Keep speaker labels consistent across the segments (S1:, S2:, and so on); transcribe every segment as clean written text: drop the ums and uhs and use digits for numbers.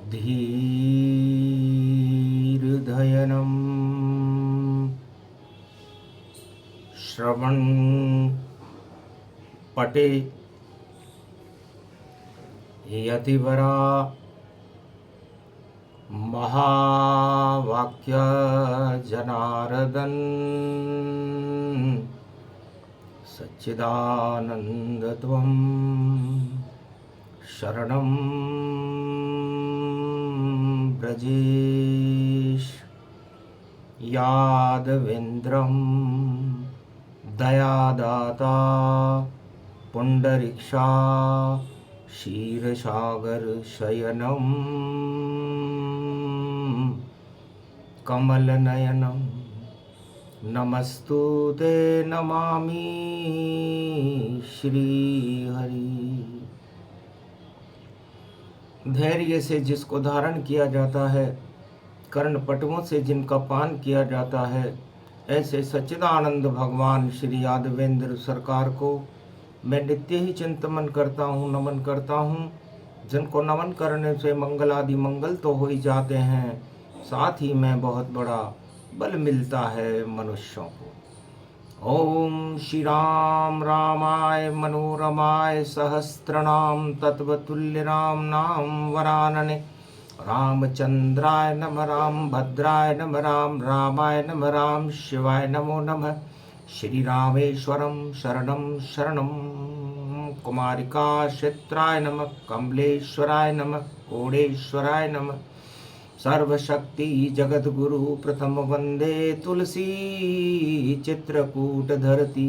S1: धीर्धयनं श्रवण पटे यतिवरा महावाक्य जनार्दन सच्चिदानंदत्वं शरणं ब्रजेश यादवेन्द्रं दयादाता पुंडरीक्षा क्षीरसागर शयनं कमलनयनं नमस्तुते नमामि श्रीहरि। धैर्य से जिसको धारण किया जाता है, कर्णपटुओं से जिनका पान किया जाता है, ऐसे सच्चिदानंद भगवान श्री यादवेंद्र सरकार को मैं नित्य ही चिंतन करता हूँ, नमन करता हूँ। जिनको नमन करने से मंगल आदि मंगल तो हो ही जाते हैं, साथ ही में बहुत बड़ा बल मिलता है मनुष्यों को। ओम श्री राम रामाय मनोरमाय सहस्त्रनाम तत्वतुल्य राम नाम वरानने रामचंद्राय नम राम भद्राय नम राम रामाय नम राम शिवाय नमो नमः। श्री रामेश्वरम शरणम शरणम कुमारिका क्षेत्राय नमः कमलेश्वराय नमः कोडेश्वराय नमः। सर्वशक्ति जगत गुरु प्रथम वंदे तुलसी चित्रकूट धरती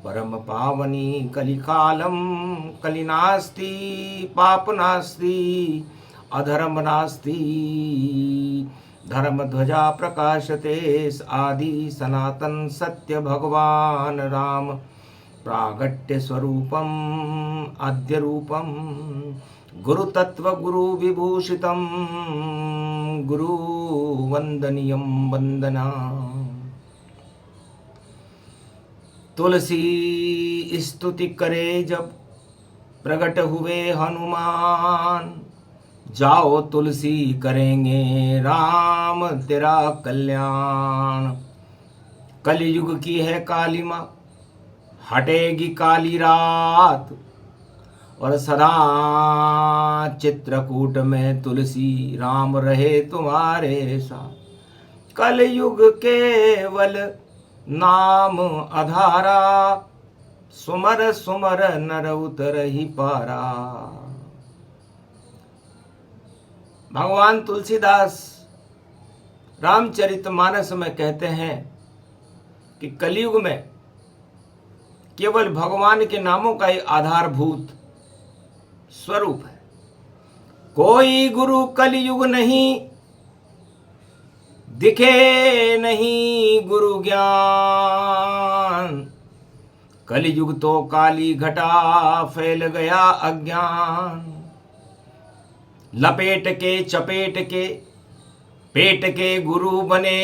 S1: परम पावनी कलिकालम कलिनास्ति पाप नास्ति अधर्म नास्ति धर्म ध्वजा प्रकाशते आदि सनातन सत्य भगवान राम प्रागट्य स्वरूपम आद्य रूपम गुरु तत्व गुरु विभूषितम गुरु वंदनीयम वंदना। तुलसी स्तुति करे जब प्रकट हुए हनुमान, जाओ तुलसी करेंगे राम तेरा कल्याण। कलयुग की है काली माँ, हटेगी काली रात, और सदा चित्रकूट में तुलसी राम रहे तुम्हारे साथ। कलयुग केवल नाम आधारा, सुमर सुमर नर उतर ही पारा। भगवान तुलसीदास रामचरितमानस में कहते हैं कि कलयुग में केवल भगवान के नामों का ही आधारभूत स्वरूप है। कोई गुरु कलयुग नहीं, दिखे नहीं गुरु ज्ञान। कलयुग तो काली घटा फैल गया अज्ञान। लपेट के चपेट के पेट के गुरु बने,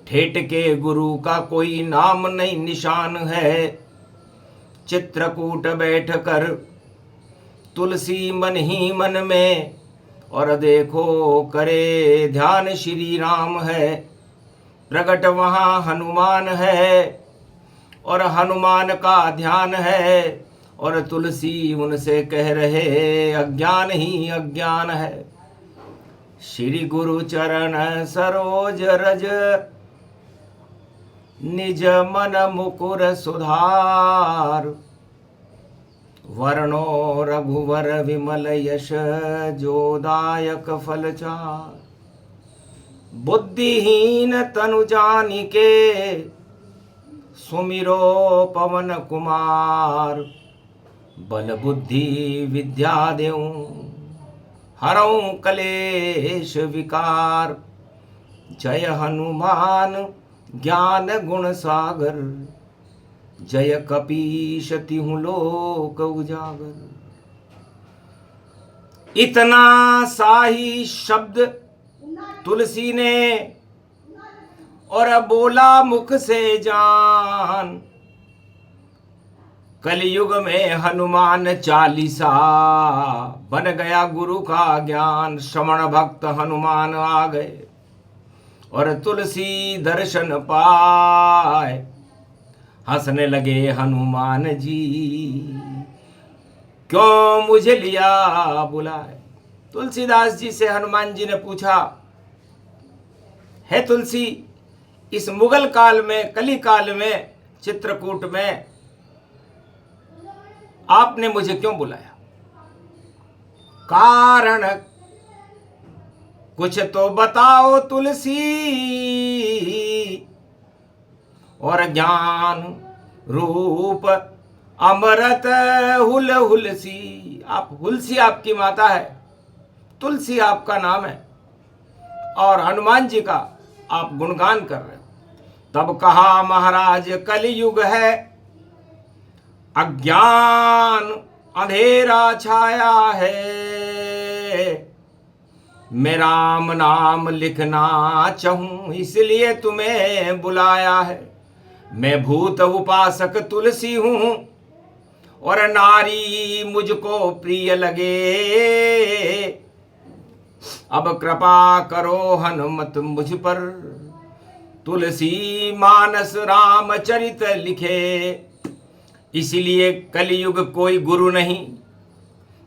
S1: ठेठ के गुरु का कोई नाम नहीं निशान है। चित्रकूट बैठ कर तुलसी मन ही मन में, और देखो करे ध्यान श्री राम है। प्रगट वहाँ हनुमान है, और हनुमान का ध्यान है, और तुलसी उनसे कह रहे अज्ञान ही अज्ञान है। श्री गुरु चरण सरोज रज, निज मन मुकुर सुधार। वर्णो रघुवर विमल यश, जोदायक फलचार। बुद्धिहीन तनु जानिके, सुमिरो पवन कुमार। बल बुद्धि विद्या देऊं, हरऊं क्लेश विकार। जय हनुमान ज्ञान गुण सागर, जय कपीश तिहु लोक उजागर। इतना सा ही शब्द तुलसी ने और बोला मुख से जान। कलयुग में हनुमान चालीसा, बन गया गुरु का ज्ञान। श्रवण भक्त हनुमान आ गए और तुलसी दर्शन पाए। हंसने लगे हनुमान जी, क्यों मुझे लिया बुलाए। तुलसीदास जी से हनुमान जी ने पूछा, है तुलसी, इस मुगल काल में, कली काल में, चित्रकूट में आपने मुझे क्यों बुलाया? कारण कुछ तो बताओ तुलसी, और ज्ञान रूप अमृत हुल हुलसी। आप हुलसी आपकी माता है, तुलसी आपका नाम है, और हनुमान जी का आप गुणगान कर रहे हो। तब कहा महाराज कलयुग है, अज्ञान अंधेरा छाया है। मैं राम नाम लिखना चाहूं, इसलिए तुम्हें बुलाया है। मैं भूत उपासक तुलसी हूं, और नारी मुझको प्रिय लगे। अब कृपा करो हनुमत मुझ पर, तुलसी मानस रामचरित लिखे। इसलिए कलयुग कोई गुरु नहीं,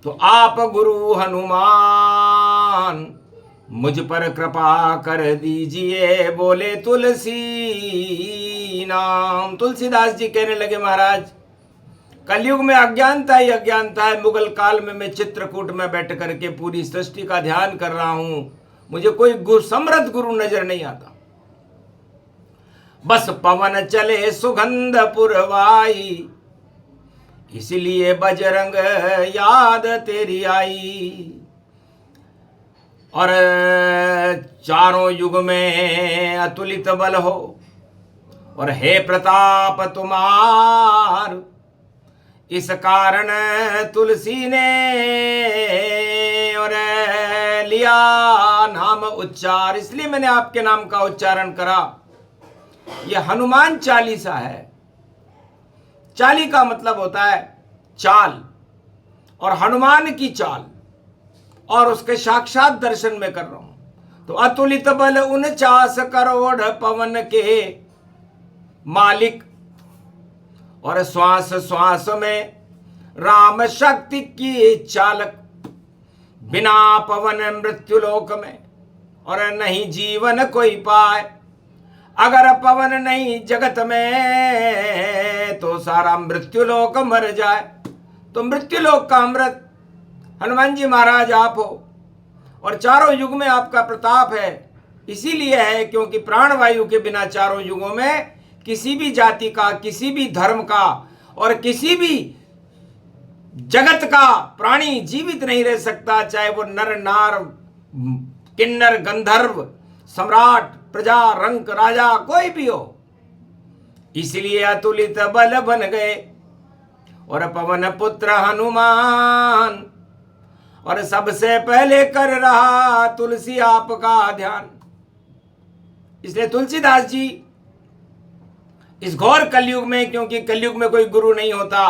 S1: तो आप गुरु हनुमान मुझ पर कृपा कर दीजिए। बोले तुलसी नाम। तुलसीदास जी कहने लगे, महाराज कलयुग में अज्ञानता ही अज्ञानता है। मुगल काल में मैं चित्रकूट में बैठ करके पूरी सृष्टि का ध्यान कर रहा हूं, मुझे कोई समृद्ध गुरु नजर नहीं आता। बस पवन चले सुगंध पुरवाई, इसलिए बजरंग याद तेरी आई। और चारों युग में अतुलित बल हो, और हे प्रताप तुम्हार। इस कारण तुलसी ने और लिया नाम उच्चार, इसलिए मैंने आपके नाम का उच्चारण करा। यह हनुमान चालीसा है। चाली का मतलब होता है चाल, और हनुमान की चाल, और उसके साक्षात दर्शन में कर रहा हूं। तो अतुलित बल 49 करोड़ पवन के मालिक, और श्वास श्वास में राम शक्ति की चालक। बिना पवन मृत्युलोक में और नहीं जीवन कोई पाए। अगर पवन नहीं जगत में, तो सारा मृत्युलोक मर जाए। तो मृत्युलोक का अमृत हनुमान जी महाराज आप हो, और चारों युग में आपका प्रताप है। इसीलिए है क्योंकि प्राणवायु के बिना चारों युगों में किसी भी जाति का, किसी भी धर्म का, और किसी भी जगत का प्राणी जीवित नहीं रह सकता, चाहे वो नर नार किन्नर गंधर्व सम्राट प्रजा रंक राजा कोई भी हो। इसलिए अतुलित बल बन गए और पवन पुत्र हनुमान, और सबसे पहले कर रहा तुलसी आपका ध्यान। इसलिए तुलसीदास जी इस घोर कलयुग में, क्योंकि कलयुग में कोई गुरु नहीं होता,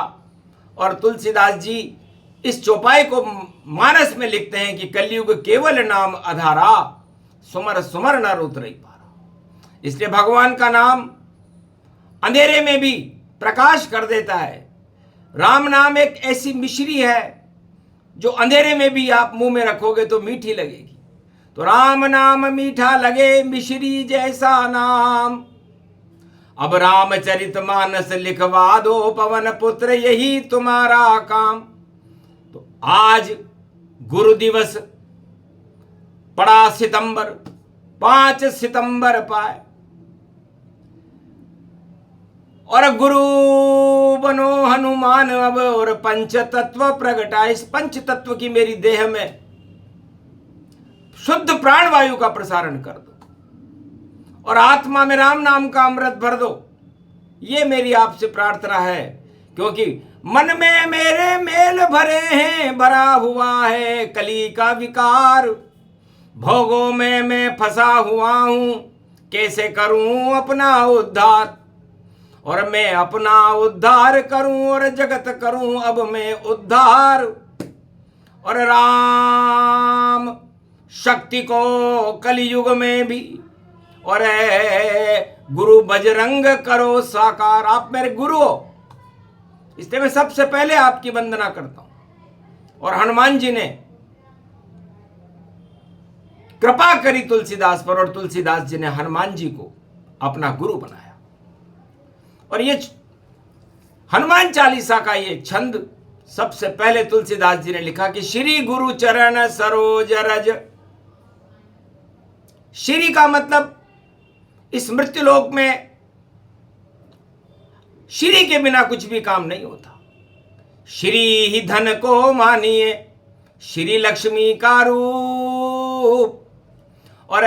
S1: और तुलसीदास जी इस चौपाई को मानस में लिखते हैं कि कलयुग केवल नाम आधारा, सुमर सुमर न उतरई पारा। इसलिए भगवान का नाम अंधेरे में भी प्रकाश कर देता है। राम नाम एक ऐसी मिश्री है जो अंधेरे में भी आप मुंह में रखोगे तो मीठी लगेगी। तो राम नाम मीठा लगे मिश्री जैसा नाम। अब रामचरितमानस लिखवा दो पवन पुत्र, यही तुम्हारा काम। तो आज गुरु दिवस पड़ा सितंबर, 5 सितंबर पाए, और गुरु बनो हनुमान अब, और पंच तत्व प्रगटा। इस पंच तत्व की मेरी देह में शुद्ध प्राणवायु का प्रसारण कर दो, और आत्मा में राम नाम का अमृत भर दो। ये मेरी आपसे प्रार्थना है, क्योंकि मन में मेरे मेल भरे हैं, भरा हुआ है कली का विकार। भोगों में मैं फंसा हुआ हूं, कैसे करूं अपना उद्धार। और मैं अपना उद्धार करूं और जगत करूं अब मैं उद्धार। और राम शक्ति को कलयुग में भी, और गुरु बजरंग करो साकार। आप मेरे गुरु हो, इसलिए मैं सबसे पहले आपकी वंदना करता हूं। और हनुमान जी ने कृपा करी तुलसीदास पर, और तुलसीदास जी ने हनुमान जी को अपना गुरु बनाया। और ये हनुमान चालीसा का ये छंद सबसे पहले तुलसीदास जी ने लिखा कि श्री गुरु चरण सरोज रज। श्री का मतलब इस मृत्युलोक में श्री के बिना कुछ भी काम नहीं होता। श्री ही धन को मानिए, श्री लक्ष्मी का रूप। और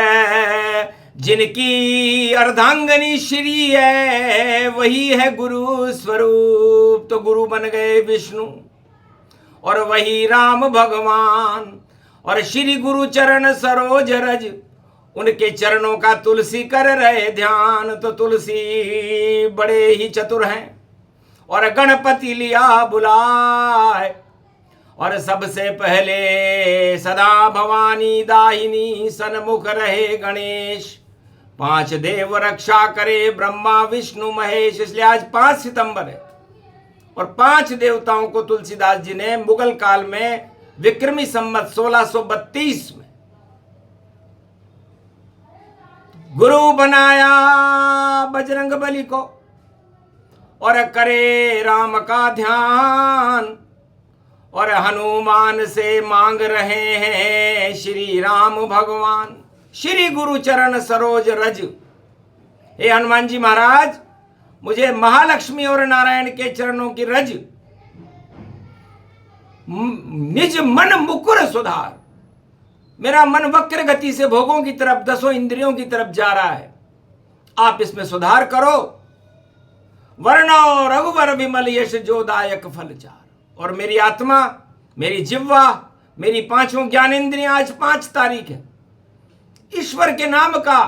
S1: जिनकी अर्धांगनी श्री है वही है गुरु स्वरूप। तो गुरु बन गए विष्णु और वही राम भगवान। और श्री गुरु चरण सरोज रज, उनके चरणों का तुलसी कर रहे ध्यान। तो तुलसी बड़े ही चतुर हैं और गणपति लिया बुलाए। और सबसे पहले सदा भवानी दाहिनी सन्मुख रहे गणेश। 5 देव रक्षा करे ब्रह्मा विष्णु महेश। इसलिए आज 5 सितंबर है और 5 देवताओं को तुलसीदास जी ने मुगल काल में विक्रमी संवत 1632 में गुरु बनाया बजरंग बली को। और करे राम का ध्यान, और हनुमान से मांग रहे हैं श्री राम भगवान। श्री गुरु चरण सरोज रज। हे हनुमान जी महाराज, मुझे महालक्ष्मी और नारायण के चरणों की रज, निज मन मुकुर सुधार। मेरा मन वक्र गति से भोगों की तरफ, 10 इंद्रियों की तरफ जा रहा है, आप इसमें सुधार करो। वर्णो रघुवर विमल यश जोदायक फलचार। और मेरी आत्मा, मेरी जिह्वा, मेरी 5 ज्ञानेंद्रियां, आज 5 तारीख है, ईश्वर के नाम का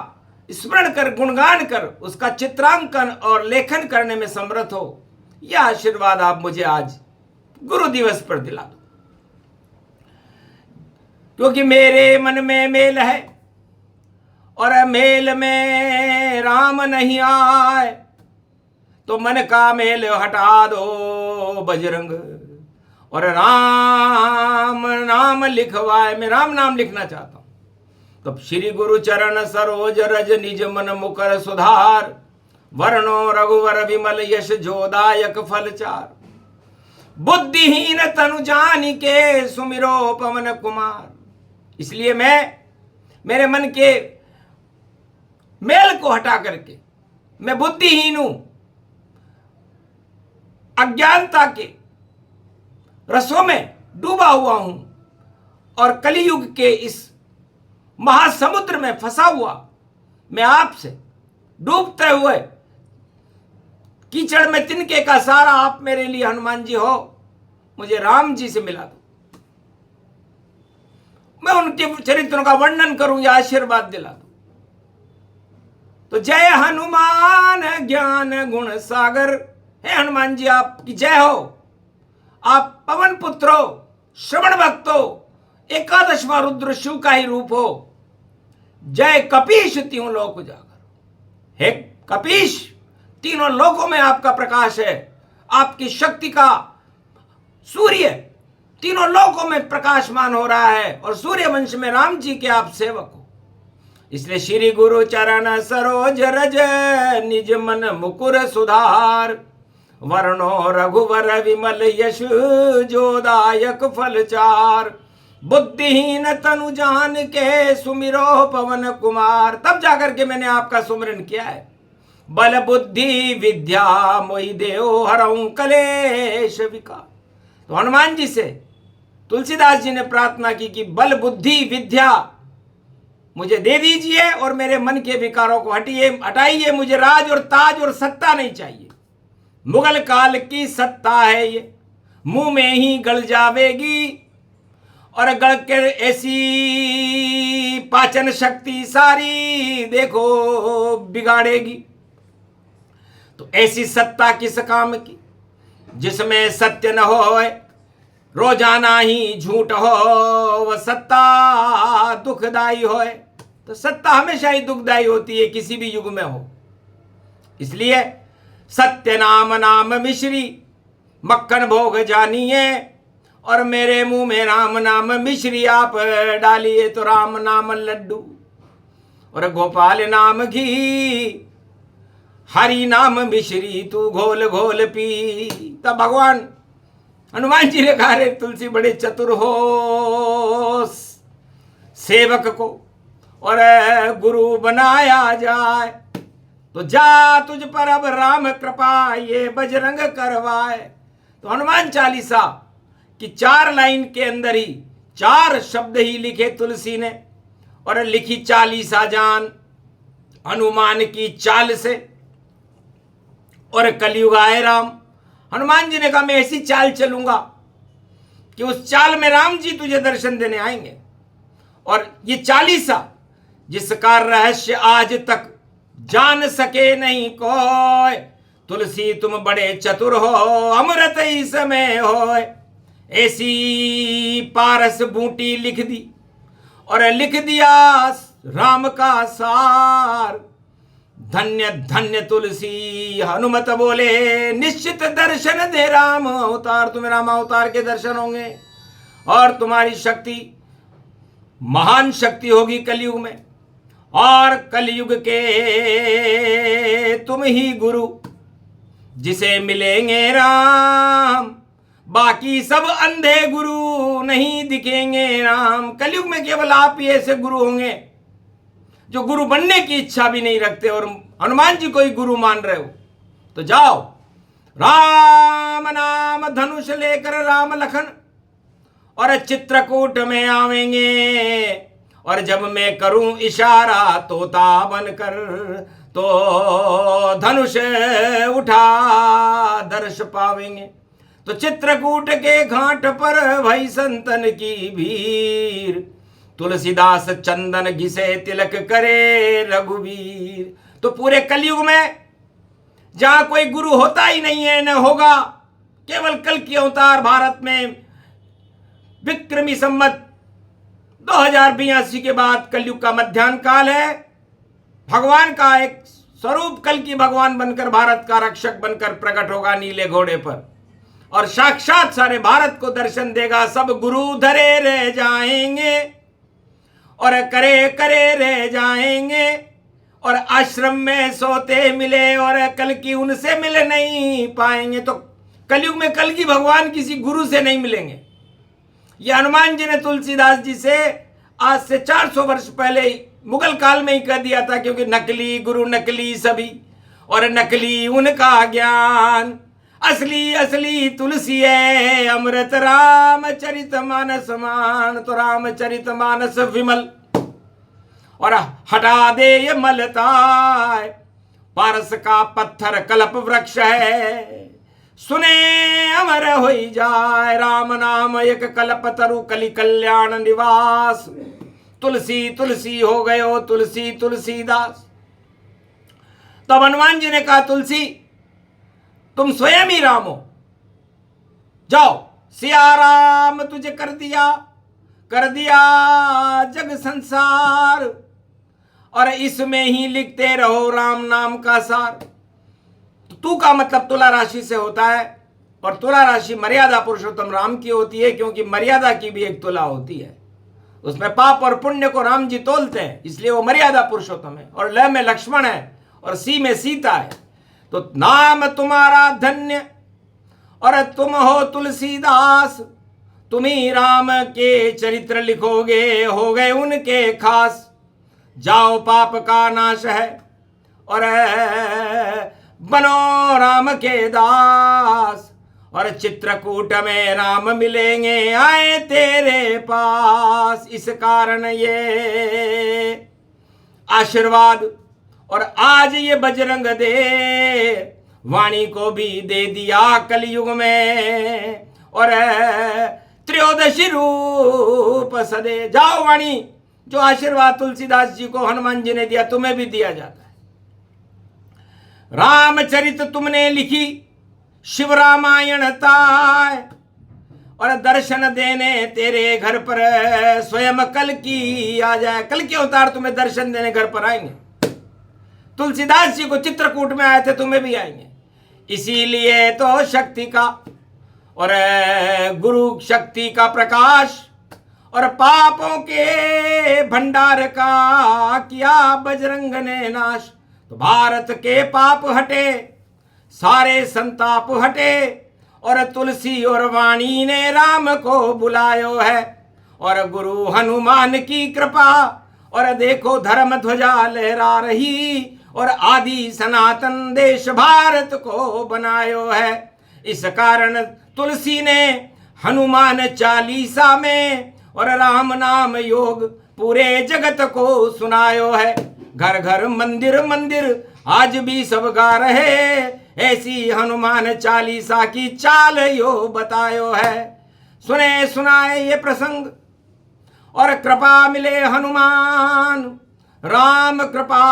S1: स्मरण कर, गुणगान कर, उसका चित्रांकन और लेखन करने में समर्थ हो। यह आशीर्वाद आप मुझे आज गुरु दिवस पर दिला दो। क्योंकि मेरे मन में मेल है और मेल में राम नहीं आए, तो मन का मेल हटा दो बजरंग और राम नाम लिखवाए। मैं राम नाम लिखना चाहता हूं। तो श्री गुरु चरण सरोज रज, निज मन मुकर सुधार। वर्णो रघुवर विमल यश जोदायक फलचार। बुद्धिहीन तनु जानि के सुमिरो पवन कुमार। इसलिए मैं मेरे मन के मेल को हटा करके, मैं बुद्धिहीन हूं, अज्ञानता के रसों में डूबा हुआ हूं और कलियुग के इस महासमुद्र में फंसा हुआ मैं आपसे डूबते हुए कीचड़ में तिनके का सारा आप मेरे लिए हनुमान जी हो। मुझे राम जी से मिला दो, मैं उनके चरित्रों का वर्णन करूं या आशीर्वाद दिला दो। तो जय हनुमान ज्ञान गुण सागर। हे हनुमान जी आपकी जय हो। आप पवन पुत्र हो, श्रवण भक्त हो, 11वां रुद्र शिव का ही रूप हो। जय कपीश तीनों लोक उजागर। हे कपीश, तीनों लोकों में आपका प्रकाश है। आपकी शक्ति का सूर्य तीनों लोकों में प्रकाशमान हो रहा है और सूर्य वंश में राम जी के आप सेवक हो। इसलिए श्री गुरु चरण सरोज रज, निज मन मुकुर सुधार। वर्णो रघुवर विमल यश जोदायक फलचार। बुद्धिहीन तनु जान के सुमिरो पवन कुमार। तब जाकर के मैंने आपका सुमिरन किया है। बल बुद्धि विद्या मोहि देओ हरऊं कलेश विकार। तो हनुमान जी से तुलसीदास जी ने प्रार्थना की कि बल बुद्धि विद्या मुझे दे दीजिए और मेरे मन के विकारों को हटाइए। मुझे राज और ताज और सत्ता नहीं चाहिए। मुगल काल की सत्ता है ये, मुंह में ही गल जावेगी और गल के ऐसी पाचन शक्ति सारी देखो बिगाड़ेगी। तो ऐसी सत्ता किस काम की जिसमें सत्य न होए, रोजाना ही झूठ हो, वह सत्ता दुखदाई होए। तो सत्ता हमेशा ही दुखदाई होती है, किसी भी युग में हो। इसलिए सत्य नाम नाम मिश्री, मक्खन भोग जानिए, और मेरे मुंह में राम नाम मिश्री आप डालिए तो राम नाम लड्डू, और गोपाल नाम घी, हरि नाम मिश्री तू घोल घोल पी। तब भगवान हनुमान जी ने कहा, रे तुलसी बड़े चतुर हो, सेवक को और गुरु बनाया जाए, तो जा तुझ पर अब राम कृपा ये बजरंग करवाए। तो हनुमान चालीसा की 4 लाइन के अंदर ही 4 शब्द ही लिखे तुलसी ने, और लिखी चालीसा जान हनुमान की चाल से। और कलयुग आए राम, हनुमान जी ने कहा मैं ऐसी चाल चलूंगा कि उस चाल में राम जी तुझे दर्शन देने आएंगे। और ये चालीसा जिसका रहस्य आज तक जान सके नहीं कोई, तुलसी तुम बड़े चतुर हो, अमृत इसमें हो, ऐसी पारस बूटी लिख दी और लिख दिया राम का सार। धन्य धन्य तुलसी हनुमत बोले, निश्चित दर्शन दे राम अवतार। तुम्हें राम अवतार के दर्शन होंगे और तुम्हारी शक्ति महान शक्ति होगी कलयुग में, और कलयुग के तुम ही गुरु जिसे मिलेंगे राम, बाकी सब अंधे गुरु नहीं दिखेंगे राम। कलयुग में केवल आप ही ऐसे गुरु होंगे जो गुरु बनने की इच्छा भी नहीं रखते और हनुमान जी को ही गुरु मान रहे हो। तो जाओ, राम नाम धनुष लेकर राम लखन और चित्रकूट में आवेंगे, और जब मैं करूं इशारा तोता बनकर, तो धनुष उठा दर्श पावेंगे। तो चित्रकूट के घाट पर भई संतन की भीड़, तुलसीदास चंदन घिसे तिलक करे रघुवीर। तो पूरे कलयुग में जहां कोई गुरु होता ही नहीं है, न होगा, केवल कल की अवतार भारत में विक्रमी संवत 2082 के बाद कलयुग का मध्यान्ह काल है। भगवान का एक स्वरूप कल की भगवान बनकर, भारत का रक्षक बनकर प्रकट होगा नीले घोड़े पर, और साक्षात सारे भारत को दर्शन देगा। सब गुरु धरे रह जाएंगे और करे करे रह जाएंगे, और आश्रम में सोते मिले और कल की उनसे मिल नहीं पाएंगे। तो कलयुग में कल की भगवान किसी गुरु से नहीं मिलेंगे। ये हनुमान जी ने तुलसीदास जी से आज से 400 वर्ष पहले मुगल काल में ही कह दिया था, क्योंकि नकली गुरु नकली सभी और नकली उनका ज्ञान, असली असली तुलसी है अमृत रामचरितमानस मान। तो रामचरितमानस विमल और हटा दे ये मलताय, पारस का पत्थर कल्प वृक्ष है, सुने अमर होई जाए। राम नाम एक कल्प तरु कलि कल्याण निवास, तुलसी तुलसी हो गयो तुलसी तुलसीदास। तब हनुमान जी ने कहा, तुलसी तुम स्वयं ही राम हो, जाओ सिया राम तुझे कर दिया जग संसार, और इसमें ही लिखते रहो राम नाम का सार। तो तू का मतलब तुला राशि से होता है, और तुला राशि मर्यादा पुरुषोत्तम राम की होती है, क्योंकि मर्यादा की भी एक तुला होती है, उसमें पाप और पुण्य को राम जी तोलते हैं, इसलिए वो मर्यादा पुरुषोत्तम है। और ल में लक्ष्मण है और सी में सीता है। तो नाम तुम्हारा धन्य और तुम हो तुलसीदास, तुम ही राम के चरित्र लिखोगे, हो गए उनके खास। जाओ पाप का नाश है और बनो राम के दास, और चित्रकूट में राम मिलेंगे आए तेरे पास। इस कारण ये आशीर्वाद और आज ये बजरंग दे वाणी को भी दे दिया कलयुग में, और त्रयोदशी रूप सदे। जाओ वाणी, जो आशीर्वाद तुलसीदास जी को हनुमान जी ने दिया तुम्हें भी दिया जाता है। रामचरित तुमने लिखी शिव रामायण ताय, और दर्शन देने तेरे घर पर स्वयं कल की आ जाए। कल के अवतार तुम्हें दर्शन देने घर पर आएंगे। तुलसीदास जी को चित्रकूट में आए थे, तुम्हें भी आएंगे। इसीलिए तो शक्ति का और गुरु शक्ति का प्रकाश और पापों के भंडार का किया बजरंग ने नाश। तो भारत के पाप हटे, सारे संताप हटे, और तुलसी और वाणी ने राम को बुलायो है। और गुरु हनुमान की कृपा, और देखो धर्म ध्वजा लहरा रही, और आदि सनातन देश भारत को बनायो है। इस कारण तुलसी ने हनुमान चालीसा में और राम नाम योग पूरे जगत को सुनायो है। घर घर मंदिर मंदिर आज भी सब गा रहे, ऐसी हनुमान चालीसा की चाल यो बतायो है। सुने सुनाए ये प्रसंग, और कृपा मिले हनुमान, राम कृपा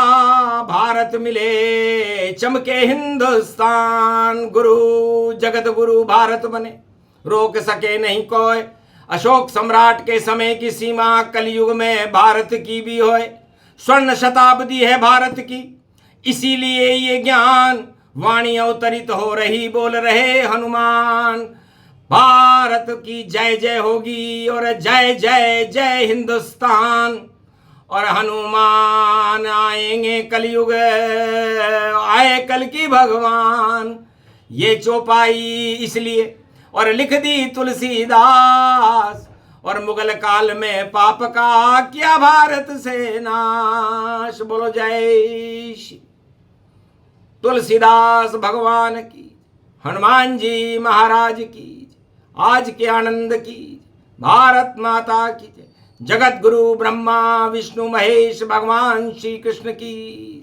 S1: भारत मिले, चमके हिंदुस्तान। गुरु जगत गुरु भारत बने, रोक सके नहीं कोई। अशोक सम्राट के समय की सीमा कलयुग में भारत की भी होए। स्वर्ण शताब्दी है भारत की, इसीलिए ये ज्ञान वाणी अवतरित हो रही, बोल रहे हनुमान। भारत की जय जय होगी, और जय जय जय हिंदुस्तान। और हनुमान आएंगे कलयुग, आए कल की भगवान। ये चौपाई इसलिए और लिख दी तुलसीदास, और मुगल काल में पाप का किया भारत से नाश। बोलो जय श्री तुलसीदास भगवान की, हनुमान जी महाराज की, आज के आनंद की, भारत माता की, जगत गुरु ब्रह्मा विष्णु महेश भगवान श्री कृष्ण की।